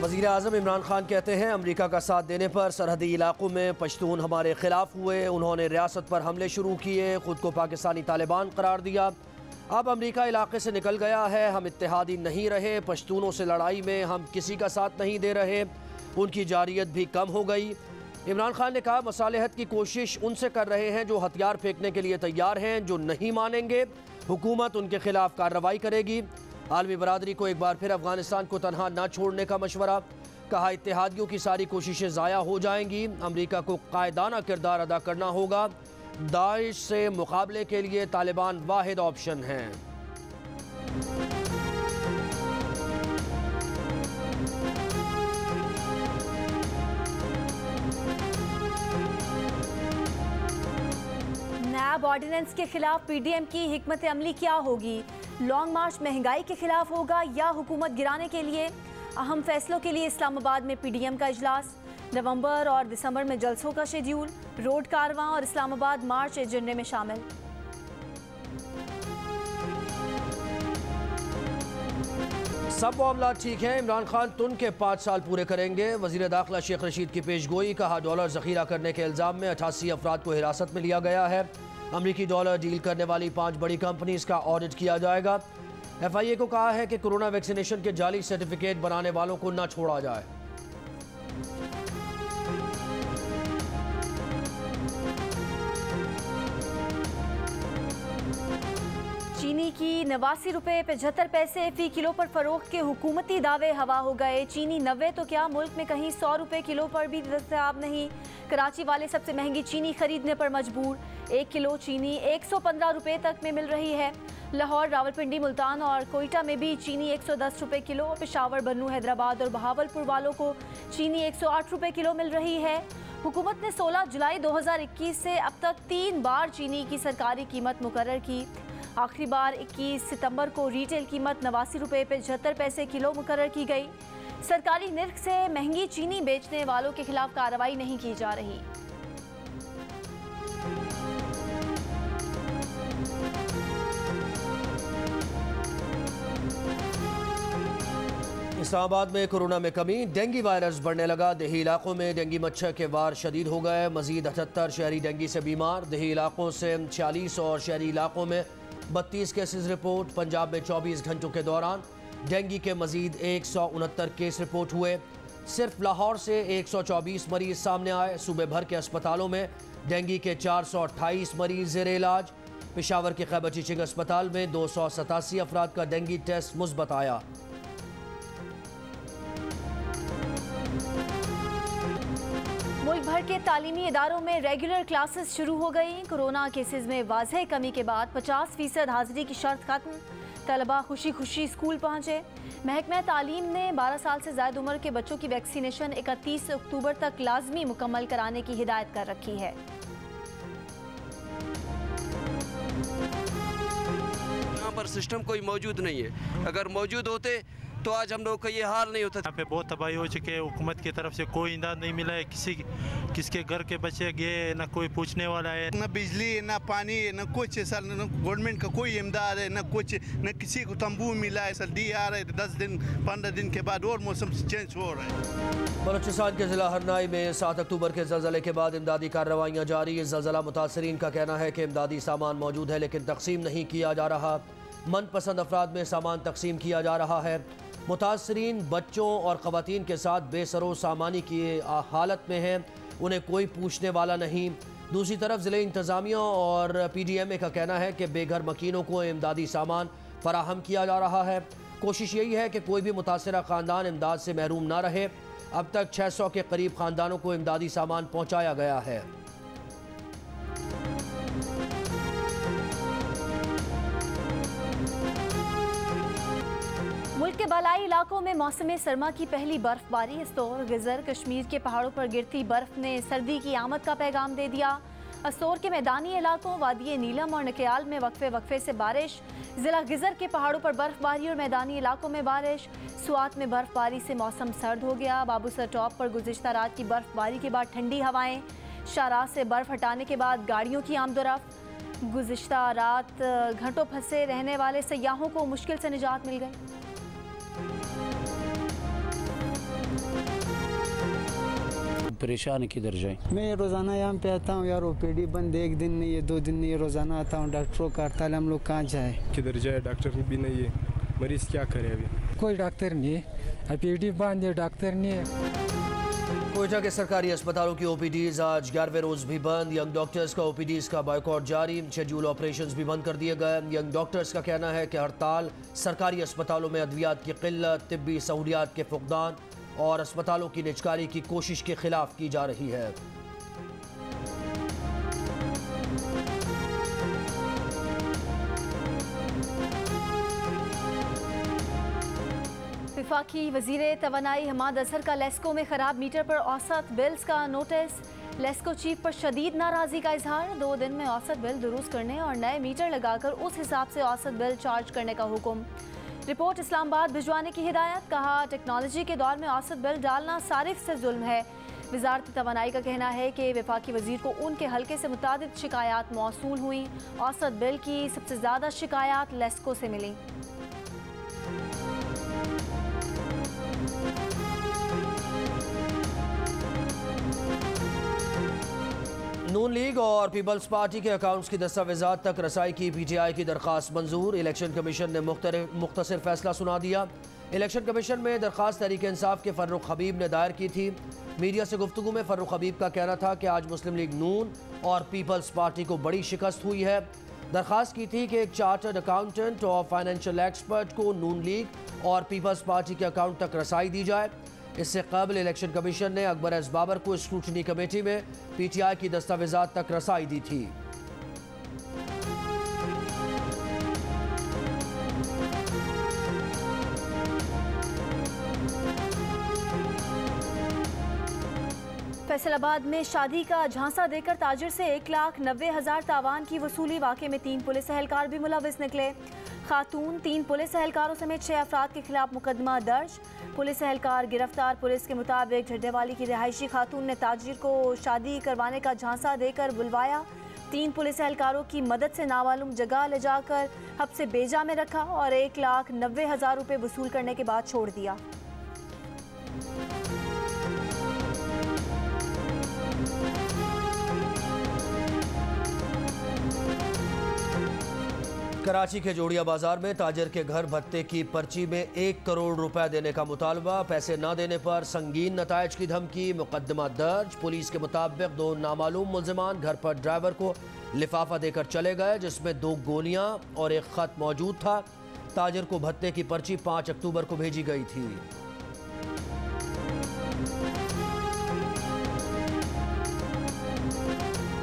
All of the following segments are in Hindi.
वज़ीर आज़म इमरान खान कहते हैं अमरीका का साथ देने पर सरहदी इलाकों में पश्तून हमारे खिलाफ हुए, उन्होंने रियासत पर हमले शुरू किए, खुद को पाकिस्तानी तालिबान करार दिया। अब अमरीका इलाके से निकल गया है, हम इत्तेहादी नहीं रहे, पश्तूनों से लड़ाई में हम किसी का साथ नहीं दे रहे, उनकी जारियत भी कम हो गई। इमरान खान ने कहा मसालहत की कोशिश उनसे कर रहे हैं जो हथियार फेंकने के लिए तैयार हैं, जो नहीं मानेंगे हुकूमत उनके खिलाफ कार्रवाई करेगी। आलमी बरादरी को एक बार फिर अफगानिस्तान को तनहा न छोड़ने का मशवरा, कहा इत्तेहादियों की सारी कोशिशें ज़ाया हो जाएंगी, अमरीका को कायदाना किरदार अदा करना होगा, दाइश से मुकाबले के लिए तालिबान वाहिद ऑप्शन हैं। नैब ऑर्डिनेंस के खिलाफ पीडीएम की हिकमत अमली क्या होगी? लॉन्ग मार्च महंगाई के खिलाफ होगा या हुकूमत गिराने के लिए? अहम फैसलों के लिए इस्लामाबाद में पीडीएम का इजलास, नवंबर और दिसंबर में जलसों का शेड्यूल, रोड कारवां और इस्लामाबाद मार्च एजेंडे में शामिल। सब मामला ठीक है, इमरान खान तुन के 5 साल पूरे करेंगे। वजीर दाखिला शेख रशीद की पेशगोई, कहा डॉलर जखीरा करने के इल्जाम में 88 अफराद को हिरासत में लिया गया है। अमरीकी डॉलर डील करने वाली 5 बड़ी कंपनीज का ऑडिट किया जाएगा। FIA को कहा है कि कोरोना वैक्सीनेशन के जाली सर्टिफिकेट बनाने वालों को न छोड़ा जाए। चीनी की 89 रुपये 75 पैसे फी किलो पर फरोख्त के हुकूमती दावे हवा हो गए। चीनी 90 तो क्या मुल्क में कहीं 100 रुपये किलो पर भी दस्तयाब नहीं। कराची वाले सबसे महंगी चीनी खरीदने पर मजबूर, 1 किलो चीनी 115 रुपये तक में मिल रही है। लाहौर, रावलपिंडी, मुल्तान और कोयटा में भी चीनी 110 रुपये किलो, पेशावर, बन्नू, हैदराबाद और बहावलपुर वालों को चीनी 108 रुपये किलो मिल रही है। हुकूमत ने 16 जुलाई 2021 से अब तक 3 बार चीनी की सरकारी कीमत मुकर्रर की। आखिरी बार 21 सितंबर को रिटेल कीमत 89 रुपये 75 पैसे किलो मुकर्रर की गई। सरकारी निर्ख से महंगी चीनी बेचने वालों के खिलाफ कार्रवाई नहीं की जा रही। इस्लामाबाद में कोरोना में कमी, डेंगू वायरस बढ़ने लगा। देही इलाकों में डेंगू मच्छर के वार शदीद हो गए। मजीद 78 शहरी डेंगू से बीमार। देही इलाकों से 46 और शहरी इलाकों में 32 केसेस रिपोर्ट। पंजाब में 24 घंटों के दौरान डेंगू के मजीद 169 केस रिपोर्ट हुए। सिर्फ लाहौर से 124 मरीज सामने आए। सूबे भर के अस्पतालों में डेंगू के 428 मरीज ज़ेरे इलाज। पेशावर के खैबर टीचिंग अस्पताल में 287 अफराद का डेंगू टेस्ट मुस्बत आया। मुल्क भर के तालीमी इदारों में रेगुलर क्लासेस शुरू हो गई। कोरोना केसेस में वाज़ेह कमी के बाद 50% हाजिरी की शर्त खत्म। तलबा खुशी खुशी स्कूल पहुंचे। महकमा तालीम ने 12 साल से ज़्यादा उम्र के बच्चों की वैक्सीनेशन 31 अक्टूबर तक लाजमी मुकम्मल कराने की हिदायत कर रखी है। यहाँ पर सिस्टम कोई मौजूद नहीं है, अगर मौजूद होते तो आज हम लोग का ये हाल नहीं होता। यहाँ पे बहुत तबाही हो चुकी है, हुकूमत की तरफ से कोई इमदाद नहीं मिला है, किसके घर के बच्चे गए, ना कोई पूछने वाला है। न बिजली, न पानी, न कुछ सर, न गवर्नमेंट का कोई इमदाद है, न कुछ, न किसी को तंबू मिला है। सर्दी आ रहा है, 10 दिन 15 दिन के बाद और मौसम चेंज हो रहा है। बलूचिस्तान के ज़िला हरनाई में 7 अक्टूबर के ज़लज़ले के बाद इमदादी कार्रवाइयाँ जारी। ज़लज़ला मुतासरीन का कहना है कि इमदादी सामान मौजूद है लेकिन तकसीम नहीं किया जा रहा। मनपसंद अफराद में सामान तकसीम किया जा रहा है। मुतासरीन बच्चों और ख़वातीन के साथ बेसरो सामानी की हालत में हैं, उन्हें कोई पूछने वाला नहीं। दूसरी तरफ ज़िले इंतज़ामिया और PDMA का कहना है कि बेघर मकीनों को इमदादी सामान फराहम किया जा रहा है। कोशिश यही है कि कोई भी मुतासरा ख़ानदान इमदाद से महरूम ना रहे। अब तक 600 के करीब ख़ानदानों को इमदादी सामान पहुँचाया गया है। मुल्क के बालाई इलाकों में मौसम सरमा की पहली बर्फबारी। अस्तोर, गिजर, कश्मीर के पहाड़ों पर गिरती बर्फ ने सर्दी की आमद का पैगाम दे दिया। अस्तोर के मैदानी इलाकों, वादी नीलम और नकयाल में वक्फे वक्फे से बारिश। जिला गिजर के पहाड़ों पर बर्फबारी और मैदानी इलाकों में बारिश। सुआत में बर्फबारी से मौसम सर्द हो गया। बाबूसर टॉप पर गुज़िश्ता रात की बर्फबारी के बाद ठंडी हवाएं। शाहराह से बर्फ हटाने के बाद गाड़ियों की आमदोरफ्त। गुज़िश्ता रात घंटों फंसे रहने वाले सयाहों को मुश्किल से निजात मिल गई। परेशान किधर जाए। मैं रोज़ाना यहाँ पे आता हूँ यार, ओपीडी बंद, एक दिन नहीं है 2 दिन नहीं है, रोज़ाना आता हूँ, डॉक्टरों का हड़ताल, हम लोग कहाँ जाए, किधर जाए, डॉक्टर भी नहीं है, मरीज क्या करे अभी, कोई डॉक्टर नहीं है, ओपीडी बंद है, डॉक्टर नहीं है। कोयटा के सरकारी अस्पतालों की ओपीडीज आज 11वें रोज भी बंद। यंग डॉक्टर्स का ओपीडीज का बॉयकॉट जारी, शेड्यूल ऑपरेशंस भी बंद कर दिए गए। यंग डॉक्टर्स का कहना है कि हड़ताल सरकारी अस्पतालों में अद्वियात की किल्लत, तिब्बी सहूलियात के फुकदान और अस्पतालों की निजकारी की कोशिश के खिलाफ की जा रही है। वफाकी वज़ीर तवानाई हमाद अजहर का लेस्को में ख़राब मीटर पर औसत बिल्स का नोटिस। लेस्को चीफ पर शदीद नाराज़गी का इजहार। 2 दिन में औसत बिल दुरुस्त करने और नए मीटर लगाकर उस हिसाब से औसत बिल चार्ज करने का हुक्म। रिपोर्ट इस्लामाबाद भिजवाने की हिदायत। कहा टेक्नोलॉजी के दौर में औसत बिल डालना सारिफ से जुल्म है। वजारत तवानाई का कहना है कि वफाकी वज़ीर को उनके हल्के से मुतादिद शिकायत मौसूल हुई। औसत बिल की सबसे ज़्यादा शिकायत लेस्को से मिली। नून लीग और पीपल्स पार्टी के अकाउंट्स की दस्तावेजात तक रसाई की पीटीआई की दरख्वास्त मंजूर। इलेक्शन कमीशन ने मुख्तसर फैसला सुना दिया। इलेक्शन कमीशन में दरख्वास्त तहरीक इंसाफ के फर्रुख हबीब ने दायर की थी। मीडिया से गुफ्तगू में फर्रुख हबीब का कहना था कि आज मुस्लिम लीग नून और पीपल्स पार्टी को बड़ी शिकस्त हुई है। दरख्वास्त की थी कि एक चार्टर्ड अकाउंटेंट और फाइनेंशियल एक्सपर्ट को नून लीग और पीपल्स पार्टी के अकाउंट तक रसाई दी जाए। इससे कबल इलेक्शन कमीशन ने अकबर एस बाबर को स्क्रूटनी कमेटी में पीटीआई की दस्तावेजात तक रसाई दी थी। फैसलाबाद में शादी का झांसा देकर ताजिर से 1,90,000 तावान की वसूली। वाक़े में 3 पुलिस एहलकार भी मुलविस निकले। खातून 3 पुलिस एहलकारों समेत 6 अफराद के खिलाफ मुकदमा दर्ज। पुलिस एहलकार गिरफ्तार। पुलिस के मुताबिक झड्डेवाली की रिहायशी खातून ने ताजिर को शादी करवाने का झांसा देकर बुलवाया। 3 पुलिस एहलकारों की मदद से नामालूम जगह ले जाकर हब्से बेजा में रखा और 1,90,000 रुपये वसूल करने के बाद छोड़ दिया। कराची के जोड़िया बाजार में ताजिर के घर भत्ते की पर्ची में 1 करोड़ रुपए देने का मुतालबा। पैसे न देने पर संगीन नतायज की धमकी। मुकदमा दर्ज। पुलिस के मुताबिक 2 नामालूम मुल्जिमान घर पर ड्राइवर को लिफाफा देकर चले गए जिसमें 2 गोलियां और एक खत मौजूद था। ताजिर को भत्ते की पर्ची 5 अक्टूबर को भेजी गई थी।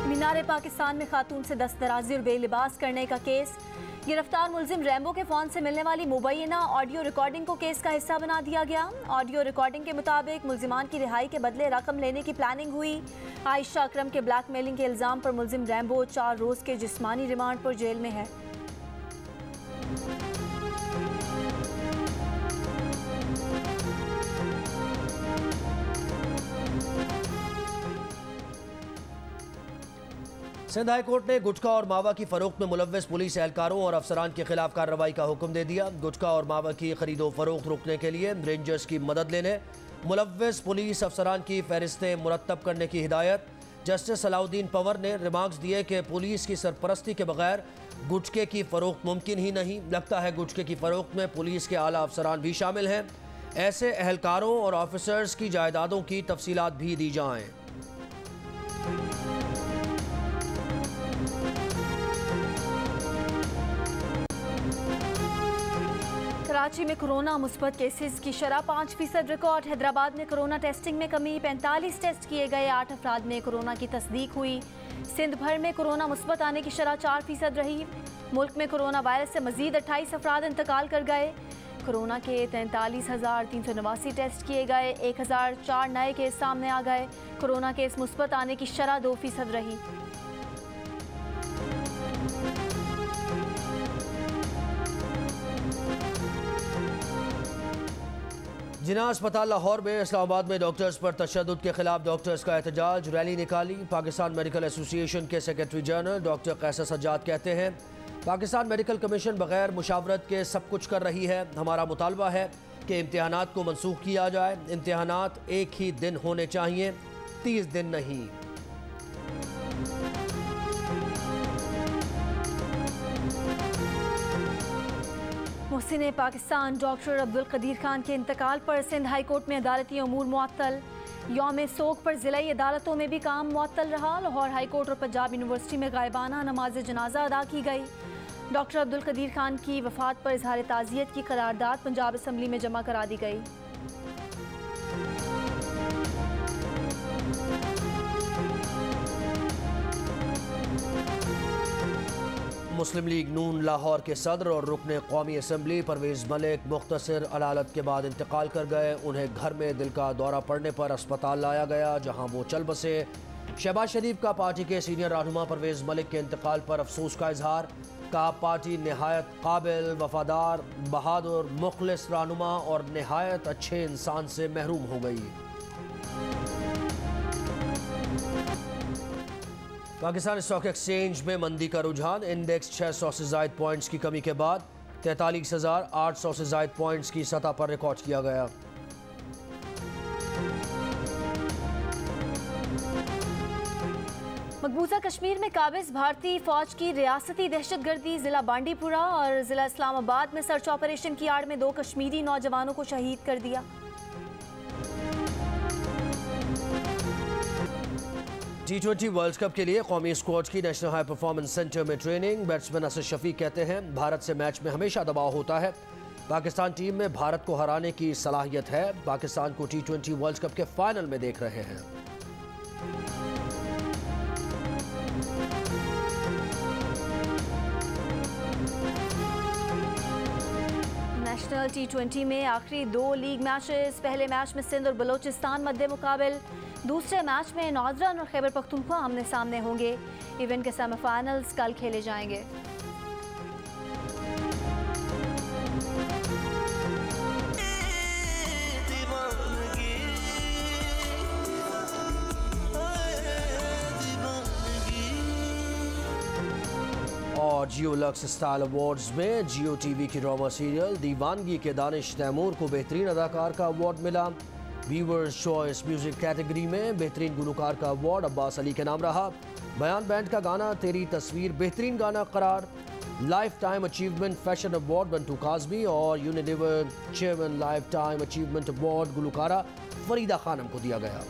मीनार पाकिस्तान में खातून से दस्तदराजी और बेलिबास करने का केस। गिरफ्तार मुल्जिम रैम्बो के फ़ोन से मिलने वाली मुबैना ऑडियो रिकॉर्डिंग को केस का हिस्सा बना दिया गया। ऑडियो रिकॉर्डिंग के मुताबिक मुल्जिमान की रिहाई के बदले रकम लेने की प्लानिंग हुई। आयशा अकरम के ब्लैकमेलिंग के इल्ज़ाम पर मुल्जिम रैम्बो 4 रोज़ के जिस्मानी रिमांड पर जेल में है। सिंध हाई कोर्ट ने गुटखा और मावा की फरोख्त में मुलव्वस पुलिस एहलकारों और अफसरान के खिलाफ कार्रवाई का हुक्म दे दिया। गुटखा और मावा की खरीदो फरोख्त रोकने के लिए रेंजर्स की मदद लेने मुलव्वस पुलिस अफसरान की फहरिस्तें मुरतब करने की हिदायत। जस्टिस सलाउद्दीन पंवर ने रिमार्क्स दिए कि पुलिस की सरपरस्ती के बगैर गुटखे की फरोख्त मुमकिन ही नहीं। लगता है गुटखे की फरोख्त में पुलिस के आला अफसरान भी शामिल हैं। ऐसे एहलकारों और ऑफिसर्स की जायदादों की तफसीलात भी दी जाएँ। कराची में कोरोना मुस्बत केसेस की शरह 5% रिकॉर्ड। हैदराबाद में कोरोना टेस्टिंग में कमी। 45 टेस्ट किए गए। 8 अफराद में कोरोना की तस्दीक हुई। सिंध भर में कोरोना मुस्बत आने की शरह 4% रही। मुल्क में कोरोना वायरस से मजीद 28 अफराद इंतकाल कर गए। कोरोना के 43,389 टेस्ट किए गए। 1,004 नए केस सामने आ गए। कोरोना केस मुस्बत आने की शरह 2% रही। जिना अस्पताल लाहौर में इस्लामाबाद में डॉक्टर्स पर तशद्दुद के खिलाफ डॉक्टर्स का एहतजाज रैली निकाली। पाकिस्तान मेडिकल एसोसिएशन के सेक्रेटरी जनरल डॉक्टर कैसर सज्जाद कहते हैं पाकिस्तान मेडिकल कमीशन बगैर मुशावरत के सब कुछ कर रही है। हमारा मुतालबा है कि इम्तिहानात को मनसूख किया जाए। इम्तिहानात एक ही दिन होने चाहिए, 30 दिन नहीं। मोहसिन पाकिस्तान डॉक्टर अब्दुल कदीर खान के इंतकाल पर सिंध हाई कोर्ट में अदालती अमूर मुअत्तल। यौम सोग पर ज़िलाई अदालतों में भी काम मुअत्तल रहा। लाहौर हाई कोर्ट और पंजाब यूनिवर्सिटी में गायबाना नमाज जनाजा अदा की गई। डॉक्टर अब्दुल कदीर खान की वफ़ात पर इजहार ताज़ियत की करारदाद पंजाब असम्बली में जमा करा दी गई। मुस्लिम लीग नून लाहौर के सदर और रुकन कौमी असम्बली परवेज़ मलिक मुख्तसर अदालत के बाद इंतकाल कर गए। उन्हें घर में दिल का दौरा पड़ने पर अस्पताल लाया गया, जहां वो चल बसे। शहबाज शरीफ का पार्टी के सीनियर रहनुमा परवेज़ मलिक के इंतकाल पर अफसोस का इजहार। कहा, पार्टी नहायत काबिल, वफादार, बहादुर, मुखलिस रहनुमा और नहायत अच्छे इंसान से महरूम हो गई। पाकिस्तान स्टॉक एक्सचेंज में मंदी का रुझान। इंडेक्स 600 से ज़ायद पॉइंट्स की कमी के बाद 43,800 से ज़ायद पॉइंट्स की सतह पर रिकॉर्ड किया गया। मकबूजा कश्मीर में काबिज भारतीय फौज की रियासती दहशतगर्दी। जिला बांडीपुरा और जिला इस्लामाबाद में सर्च ऑपरेशन की आड़ में 2 कश्मीरी नौजवानों को शहीद कर दिया। T20 वर्ल्ड कप के लिए कौमी स्क्वाड की नेशनल हाई परफॉर्मेंस सेंटर में ट्रेनिंग। बैट्समैन असद शफीक कहते हैं, भारत से मैच में हमेशा दबाव होता है। पाकिस्तान टीम में भारत को हराने की सलाहियत है। पाकिस्तान को T20 वर्ल्ड कप के फाइनल में देख रहे हैं। नेशनल T20 में आखिरी 2 लीग मैचेस। पहले मैच में सिंध और बलोचिस्तान मध्य मुकाबिल। दूसरे मैच में नॉर्दर्न और खैबर पख्तूनख्वा आमने सामने होंगे। इवेंट के सेमीफाइनल्स कल खेले जाएंगे। और जियो लक्स स्टाइल अवार्ड्स में जियो टीवी की ड्रामा सीरियल दीवानगी के दानिश तैमूर को बेहतरीन अदाकार का अवार्ड मिला। व्यूअर्स चॉइस म्यूजिक कैटेगरी में बेहतरीन गुलकार का अवार्ड अब्बास अली के नाम रहा। बयान बैंड का गाना तेरी तस्वीर बेहतरीन गाना करार। Lifetime achievement fashion award Bunto Kazmi और Unilever chairman lifetime achievement award गुलकारा फरीदा खानम को दिया गया।